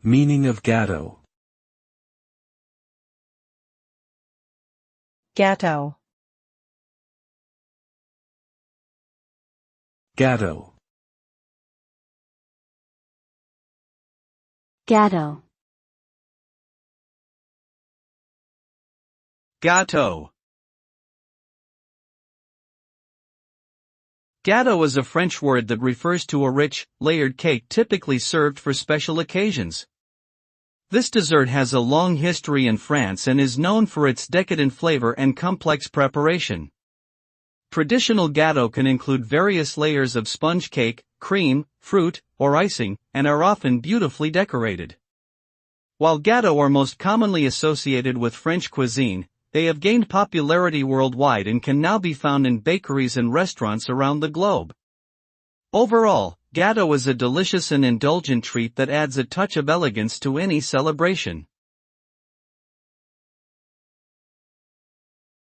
Meaning of gateau. Gateau. Gateau. Gateau. Gateau. Gateau is a French word that refers to a rich, layered cake typically served for special occasions. This dessert has a long history in France and is known for its decadent flavor and complex preparation. Traditional gateau can include various layers of sponge cake, cream, fruit, or icing, and are often beautifully decorated. While gateaux are most commonly associated with French cuisine, they have gained popularity worldwide and can now be found in bakeries and restaurants around the globe. Overall, gateau is a delicious and indulgent treat that adds a touch of elegance to any celebration.